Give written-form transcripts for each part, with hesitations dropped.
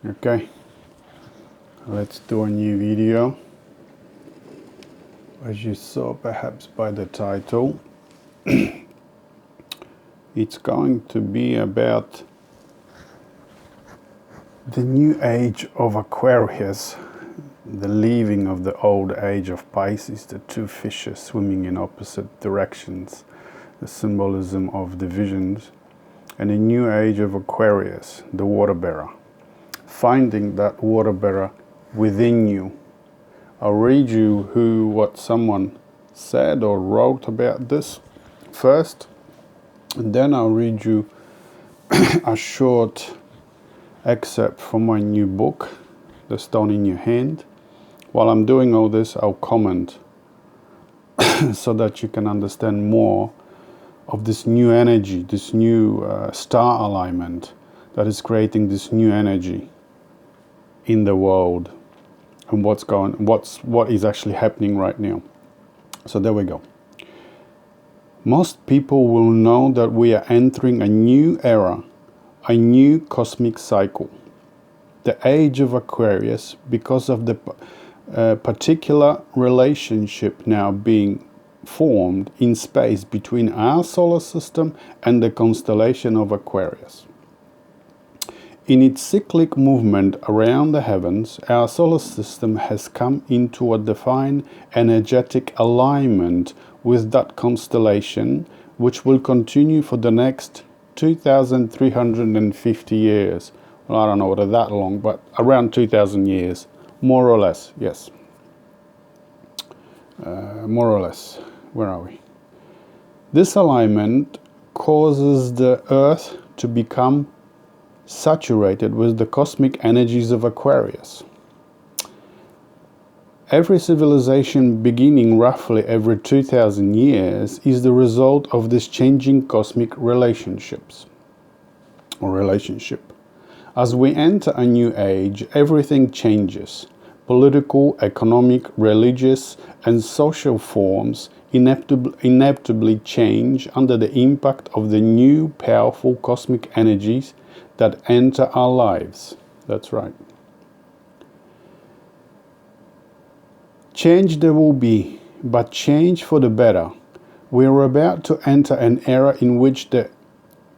Okay, let's do a new video. As you saw perhaps by the title, it's going to be about the new age of Aquarius, the leaving of the old age of Pisces, the two fishes swimming in opposite directions, the symbolism of divisions, and the new age of Aquarius, the water bearer. Finding that water bearer within you. I'll read you what someone said or wrote about this first, and then I'll read you a short excerpt from my new book, The Stone in Your Hand. While I'm doing all this, I'll comment so that you can understand more of this new energy, this new star alignment that is creating this new energy in the world, and what is actually happening right now. So there we go. Most people will know that we are entering a new era, a new cosmic cycle, the age of Aquarius, because of the particular relationship now being formed in space between our solar system and the constellation of Aquarius. In its cyclic movement around the heavens, our solar system has come into a defined energetic alignment with that constellation, which will continue for the next 2,350 years. Well, I don't know whether that long, but around 2,000 years, more or less, yes. More or less. Where are we? This alignment causes the Earth to become saturated with the cosmic energies of Aquarius. Every civilization beginning roughly every 2,000 years is the result of this changing cosmic relationship. As we enter a new age, everything changes. Political, economic, religious, and social forms inevitably change under the impact of the new powerful cosmic energies that enter our lives. That's right. Change there will be, but change for the better. We are about to enter an era in which the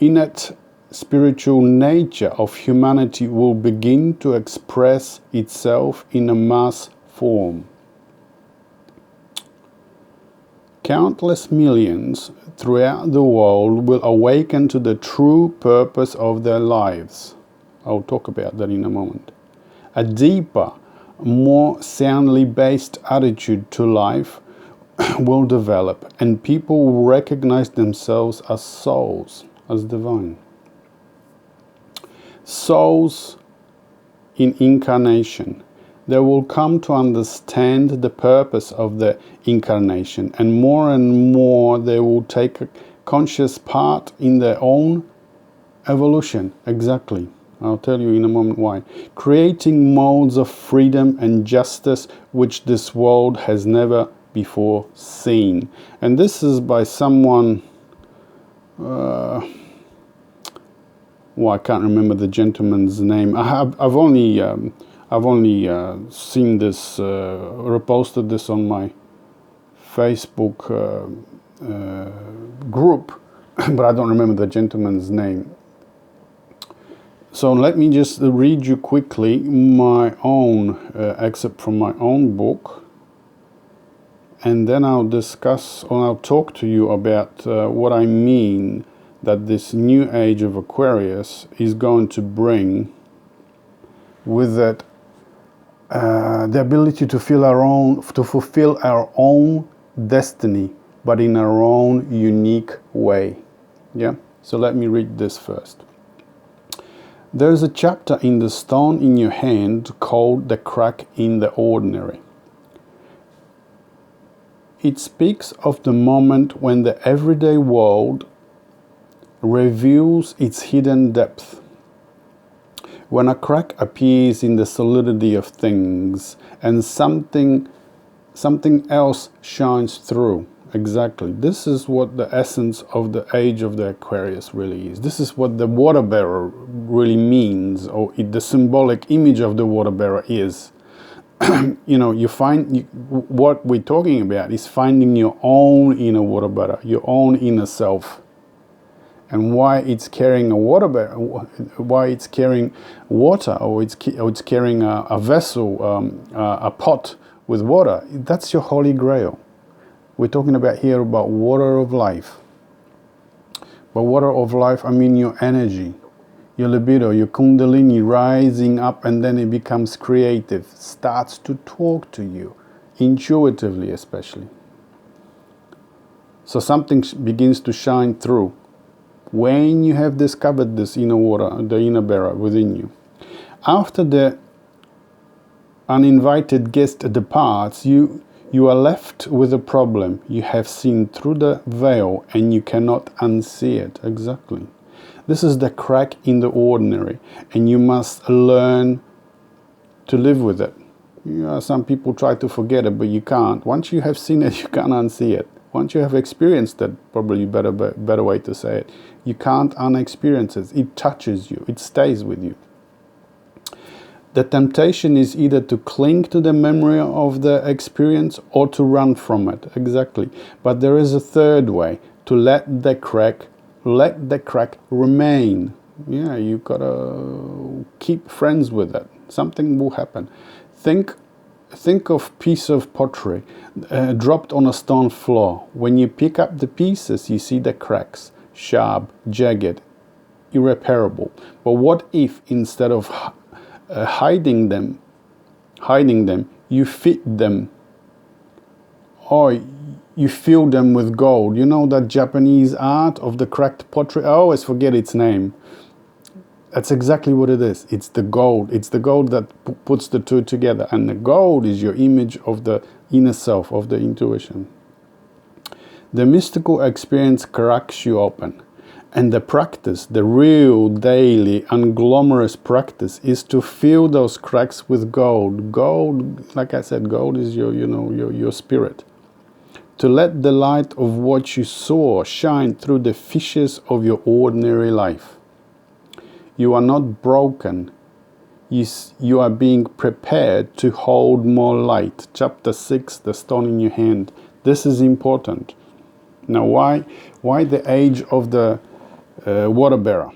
innate spiritual nature of humanity will begin to express itself in a mass form. Countless millions throughout the world will awaken to the true purpose of their lives. I'll talk about that in a moment. A deeper, more soundly based attitude to life will develop, and people will recognize themselves as souls, as divine. Souls in incarnation. They will come to understand the purpose of the incarnation, and more they will take a conscious part in their own evolution. Exactly. I'll tell you in a moment why. Creating modes of freedom and justice which this world has never before seen. And this is by someone, I can't remember the gentleman's name. I've only seen this, reposted this on my Facebook group, but I don't remember the gentleman's name. So let me just read you quickly my own excerpt from my own book, and then I'll discuss, or I'll talk to you about what I mean that this new age of Aquarius is going to bring with it. The ability to fulfill our own destiny, but in our own unique way. Yeah. So let me read this first. There is a chapter in The Stone in Your Hand called "The Crack in the Ordinary." It speaks of the moment when the everyday world reveals its hidden depth. When a crack appears in the solidity of things and something else shines through. Exactly. This is what the essence of the age of the Aquarius really is. This is what the water bearer really means, or the symbolic image of the water bearer is. You know, what we're talking about is finding your own inner water bearer, your own inner self. And why it's carrying a water bearer, why it's carrying water, or it's carrying a vessel, a pot with water. That's your holy grail. We're talking about here about water of life. By water of life, I mean your energy, your libido, your kundalini rising up, and then it becomes creative, starts to talk to you, intuitively especially. So something begins to shine through when you have discovered this inner water, the inner bearer within you. After the uninvited guest departs, you are left with a problem. You have seen through the veil and you cannot unsee it. Exactly. This is the crack in the ordinary, and you must learn to live with it. You know, some people try to forget it, but you can't. Once you have seen it, you can't unsee it. Once you have experienced it, probably better way to say it, you can't unexperience it. It touches you. It stays with you. The temptation is either to cling to the memory of the experience or to run from it. Exactly. But there is a third way, to let the crack remain. Yeah, you gotta keep friends with it. Something will happen. Think of piece of pottery dropped on a stone floor. When you pick up the pieces, you see the cracks, sharp, jagged, irreparable. But what if instead of hiding them, you fit them, or you fill them with gold? You know that Japanese art of the cracked pottery? I always forget its name. That's exactly what it is. It's the gold. It's the gold that puts the two together. And the gold is your image of the inner self, of the intuition. The mystical experience cracks you open. And the practice, the real daily unglamorous practice, is to fill those cracks with gold. Gold, like I said, gold is your spirit. To let the light of what you saw shine through the fissures of your ordinary life. You are not broken. You are being prepared to hold more light. Chapter 6, the stone in your hand. This is important. Now, why the age of the water bearer?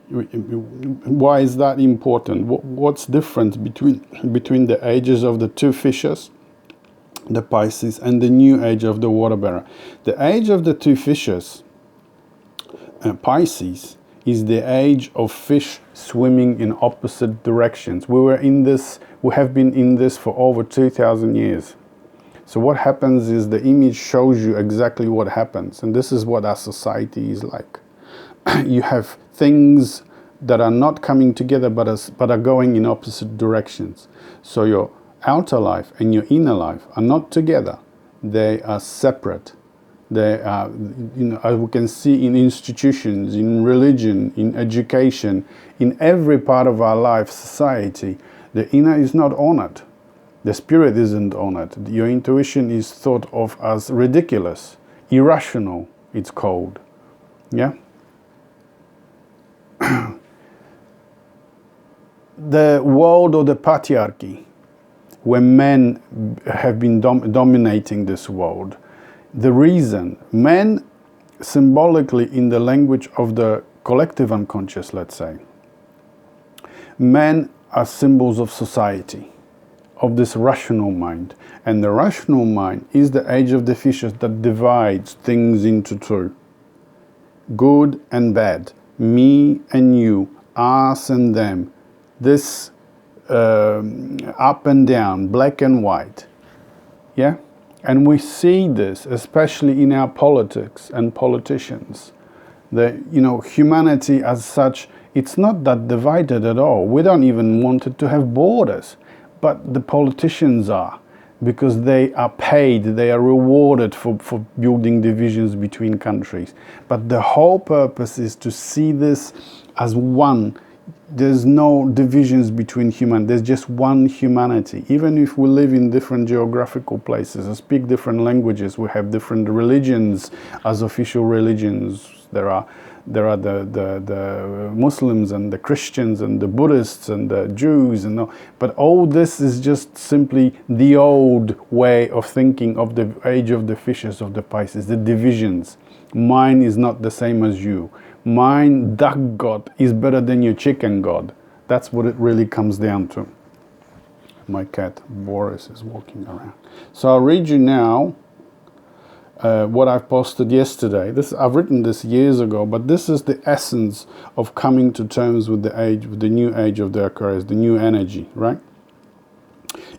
Why is that important? What's different between the ages of the two fissures, the Pisces, and the new age of the water bearer? The age of the two fissures, Pisces, is the age of fish swimming in opposite directions. We have been in this for over 2,000 years. So what happens is the image shows you exactly what happens, and this is what our society is like. You have things that are not coming together but are going in opposite directions. So your outer life and your inner life are not together. They are separate. They are, as we can see in institutions, in religion, in education, in every part of our life, society, the inner is not honored. The spirit isn't honored. Your intuition is thought of as ridiculous, irrational, it's called. Yeah? The world of the patriarchy, where men have been dominating this world. The reason, men symbolically in the language of the collective unconscious, let's say, men are symbols of society, of this rational mind. And the rational mind is the age of the fissures that divides things into two. Good and bad, me and you, us and them, this up and down, black and white. Yeah? And we see this, especially in our politics and politicians. Humanity as such, it's not that divided at all. We don't even want it to have borders. But the politicians are, because they are paid, they are rewarded for building divisions between countries. But the whole purpose is to see this as one. there's no divisions between human. There's just one humanity. Even if we live in different geographical places and speak different languages, we have different religions as official religions. There are the Muslims and the Christians and the Buddhists and the Jews and all. But all this is just simply the old way of thinking of the age of the fissures, of the Pisces, the divisions. Mine is not the same as you. Mine, duck god, is better than your chicken god. That's what it really comes down to. My cat Boris is walking around. So I'll read you now what I've posted yesterday. I've written this years ago, but this is the essence of coming to terms with the age, with the new age of the Aquarius, the new energy, right?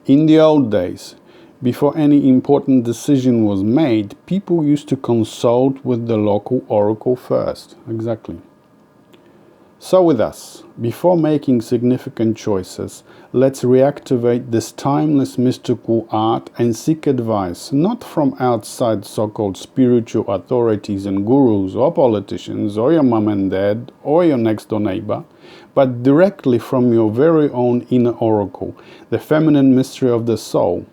In the old days, before any important decision was made, people used to consult with the local oracle first. Exactly. So with us, before making significant choices, let's reactivate this timeless mystical art and seek advice, not from outside so-called spiritual authorities and gurus or politicians or your mom and dad or your next door neighbor, but directly from your very own inner oracle, the feminine mystery of the soul,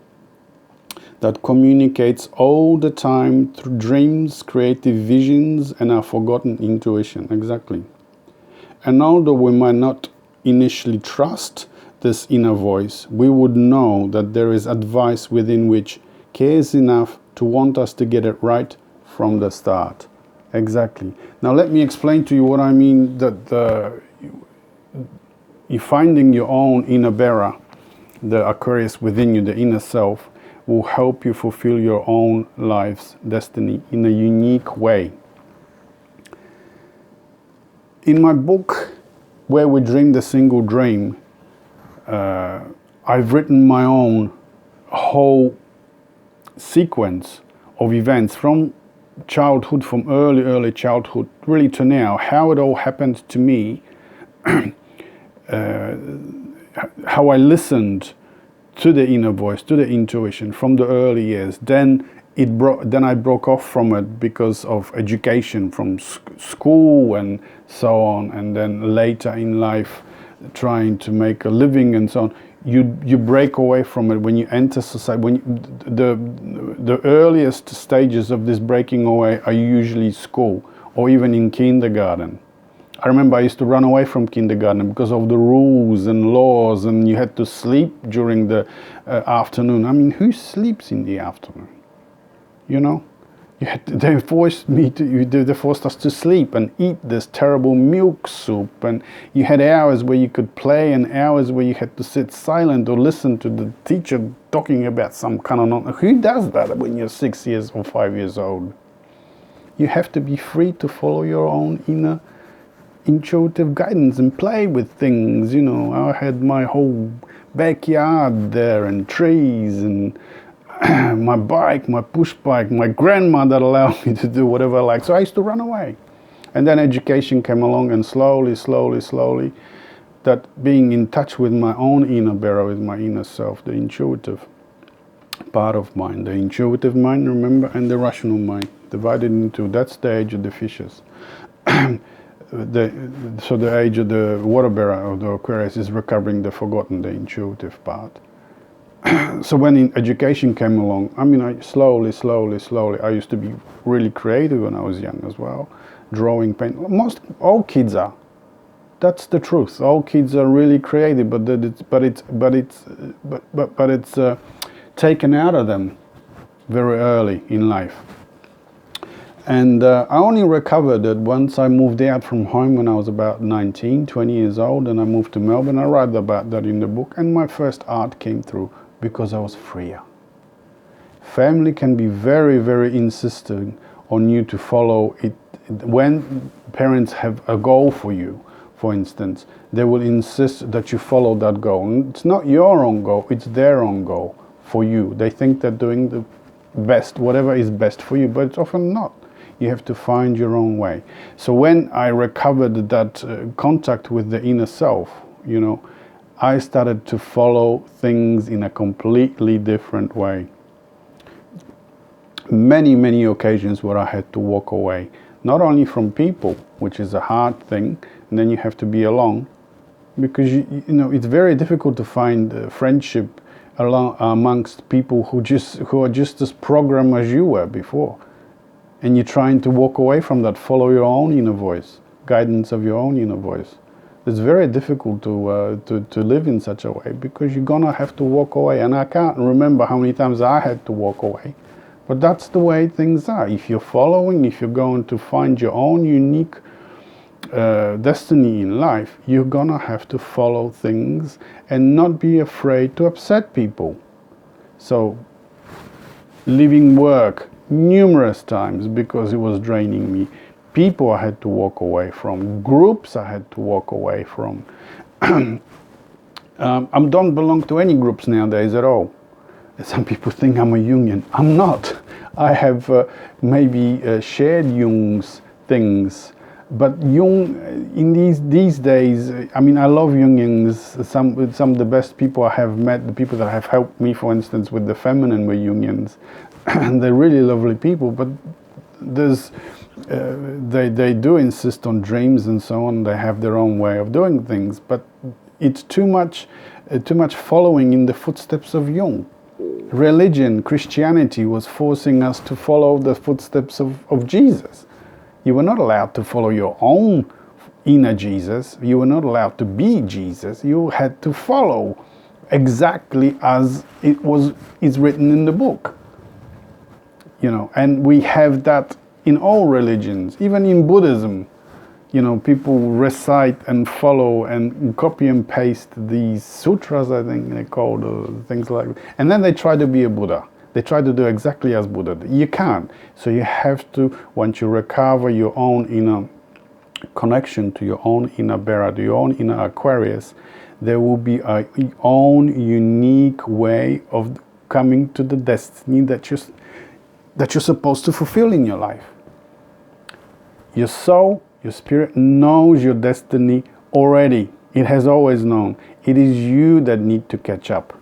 that communicates all the time through dreams, creative visions, and our forgotten intuition. Exactly. And although we might not initially trust this inner voice, we would know that there is advice within which cares enough to want us to get it right from the start. Exactly. Now let me explain to you what I mean, that you're finding your own inner bearer, the Aquarius within you, the inner self, will help you fulfill your own life's destiny in a unique way. In my book, Where We Dream the Single Dream, I've written my own whole sequence of events from childhood, from early childhood, really to now, how it all happened to me, how I listened to the inner voice, to the intuition from the early years. Then I broke off from it because of education, from school and so on, and then later in life trying to make a living and so on. You break away from it when you enter society. The earliest stages of this breaking away are usually school or even in kindergarten. I remember I used to run away from kindergarten because of the rules and laws, and you had to sleep during the afternoon. I mean, who sleeps in the afternoon? You know, they forced us to sleep and eat this terrible milk soup, and you had hours where you could play and hours where you had to sit silent or listen to the teacher talking about some kind of nonsense. Who does that when you're 6 years or 5 years old? You have to be free to follow your own inner intuitive guidance and play with things. You know, I had my whole backyard there and trees and my bike, my push bike, my grandma that allowed me to do whatever I like. So I used to run away. And then education came along, and slowly, that being in touch with my own inner bearer, with my inner self, the intuitive part of mind, the intuitive mind, remember, and the rational mind, divided into that stage of the fissures. So the age of the water bearer of the Aquarius is recovering the forgotten, the intuitive part. So when education came along, I mean, I slowly, I used to be really creative when I was young as well, drawing, paint. All kids are. That's the truth. All kids are really creative, but it's taken out of them very early in life. And I only recovered it once I moved out from home when I was about 19, 20 years old, and I moved to Melbourne. I write about that in the book, and my first art came through because I was freer. Family can be very, very insistent on you to follow it. When parents have a goal for you, for instance, they will insist that you follow that goal. And it's not your own goal, it's their own goal for you. They think they're doing the best, whatever is best for you, but it's often not. You have to find your own way. So when I recovered that contact with the inner self, you know, I started to follow things in a completely different way. Many occasions where I had to walk away, not only from people, which is a hard thing, and then you have to be alone, because you know it's very difficult to find friendship amongst people who are just as programmed as you were before, and you're trying to walk away from that, follow your own inner voice, guidance of your own inner voice. It's very difficult to live in such a way, because you're gonna have to walk away, and I can't remember how many times I had to walk away, but that's the way things are. If you're following, if you're going to find your own unique destiny in life, you're gonna have to follow things and not be afraid to upset people. So leaving work numerous times because it was draining me, people I had to walk away from, groups I had to walk away from. I don't belong to any groups nowadays at all. Some people think I'm a Jungian. I'm not. I have maybe shared Jung's things, but Jung in these days, I mean, I love Jungians. Some of the best people I have met, the people that have helped me, for instance, with the feminine, were Jungians, and they're really lovely people. But there's they do insist on dreams and so on. They have their own way of doing things, but it's too much following in the footsteps of Jung. Religion, Christianity was forcing us to follow the footsteps of Jesus. You were not allowed to follow your own inner Jesus. You were not allowed to be Jesus. You had to follow exactly as is written in the book. You know, and we have that in all religions, even in Buddhism. You know, people recite and follow and copy and paste these sutras, I think they're called, or things like that. And then they try to be a Buddha. They try to do exactly as Buddha did. You can't. So you have to, once you recover your own inner connection to your own inner Bear, to your own inner Aquarius, there will be a own unique way of coming to the destiny that you're supposed to fulfill in your life. Your soul, your spirit knows your destiny already. It has always known. It is you that need to catch up.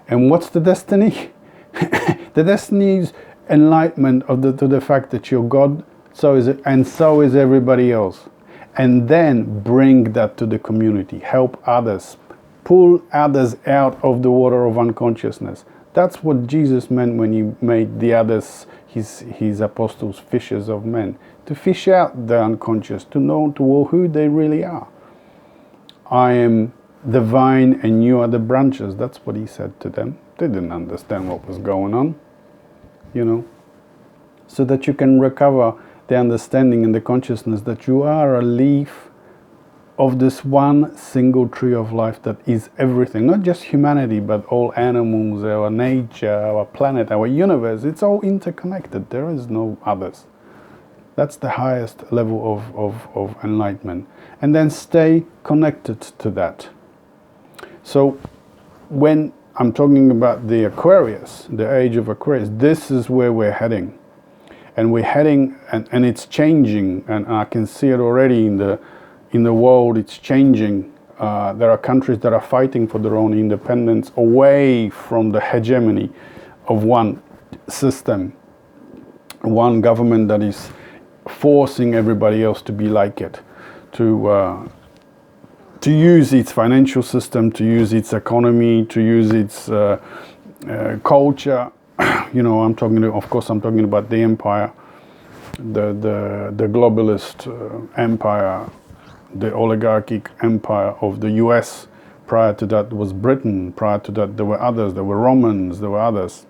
And what's the destiny? The destiny is enlightenment to the fact that you're God, so is it, and so is everybody else. And then bring that to the community. Help others. Pull others out of the water of unconsciousness. That's what Jesus meant when he made the others, his apostles, fishers of men. To fish out the unconscious, to know who they really are. I am the vine and you are the branches. That's what he said to them. They didn't understand what was going on, you know. So that you can recover the understanding and the consciousness that you are a leaf of this one single tree of life that is everything. Not just humanity, but all animals, our nature, our planet, our universe. It's all interconnected. There is no others. That's the highest level of enlightenment. And then stay connected to that. So when I'm talking about the Aquarius, the age of Aquarius, this is where we're heading. And we're heading, and it's changing, and I can see it already in the world, it's changing. There are countries that are fighting for their own independence away from the hegemony of one system, one government that is forcing everybody else to be like it, to use its financial system, to use its economy, to use its culture. You know, I'm talking about the empire, the globalist empire, the oligarchic empire of the US. Prior to that was Britain. Prior to that there were others. There were Romans. There were others.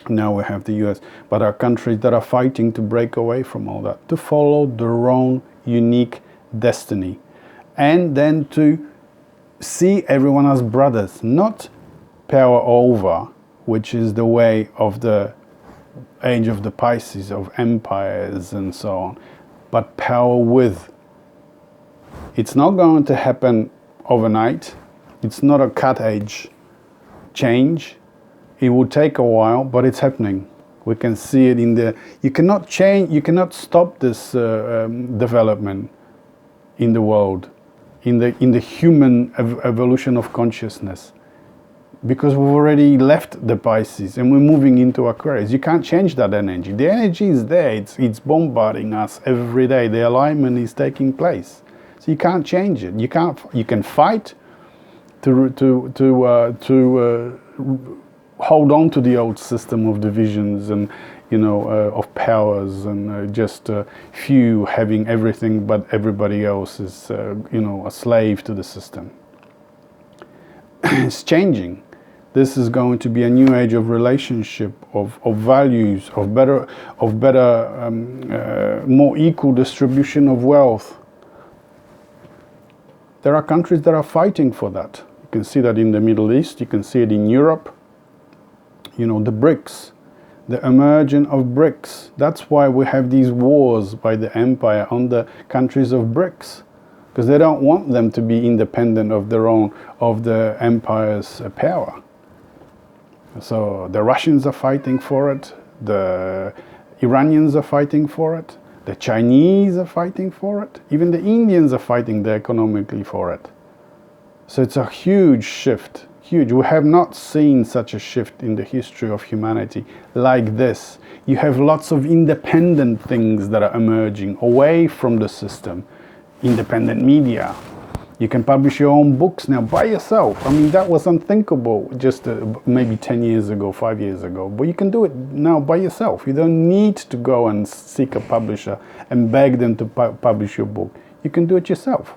Now we have the US. But there are countries that are fighting to break away from all that, to follow their own unique destiny. And then to see everyone as brothers, not power over, which is the way of the age of the Pisces, of empires and so on, but power with. It's not going to happen overnight. It's not a cut age change. It will take a while, but it's happening. We can see it in the. You cannot change. You cannot stop this development in the world, in the human evolution of consciousness, because we've already left the Pisces and we're moving into Aquarius. You can't change that energy. The energy is there. It's bombarding us every day. The alignment is taking place. So you can't change it. You can't. You can fight to hold on to the old system of divisions and, you know, of powers, and just few having everything, but everybody else is, you know, a slave to the system. It's changing. This is going to be a new age of relationship, of values, of better, more equal distribution of wealth. There are countries that are fighting for that. You can see that in the Middle East. You can see it in Europe. You know, the BRICS, the emergence of BRICS. That's why we have these wars by the empire on the countries of BRICS, because they don't want them to be independent of their own, of the empire's power. So the Russians are fighting for it, the Iranians are fighting for it, the Chinese are fighting for it, even the Indians are fighting there economically for it. So it's a huge shift, huge. We have not seen such a shift in the history of humanity like this. You have lots of independent things that are emerging away from the system. Independent media. You can publish your own books now by yourself. I mean, that was unthinkable just maybe 10 years ago, 5 years ago. But you can do it now by yourself. You don't need to go and seek a publisher and beg them to publish your book. You can do it yourself.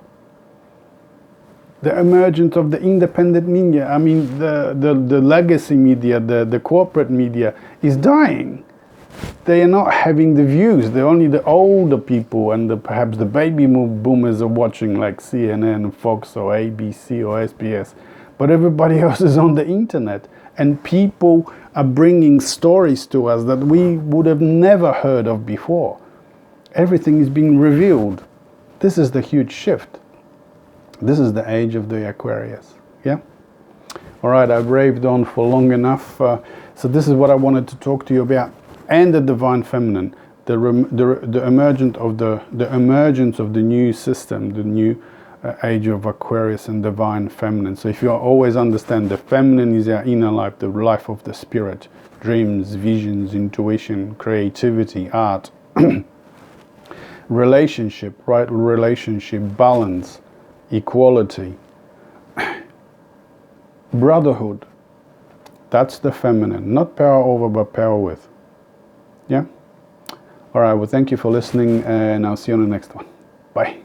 The emergence of the independent media, I mean, the legacy media, the corporate media is dying. They are not having the views. They're only the older people and perhaps the baby boomers are watching, like CNN, Fox or ABC or SBS. But everybody else is on the internet, and people are bringing stories to us that we would have never heard of before. Everything is being revealed. This is the huge shift. This is the age of the Aquarius. Yeah? All right, I've raved on for long enough. So this is what I wanted to talk to you about. And the divine feminine, the emergence of the new system, the new age of Aquarius and divine feminine. So if you always understand, the feminine is our inner life, the life of the spirit, dreams, visions, intuition, creativity, art, relationship, right? Relationship, balance, equality, brotherhood. That's the feminine, not power over, but power with. Yeah? All right, well, thank you for listening, and I'll see you on the next one. Bye.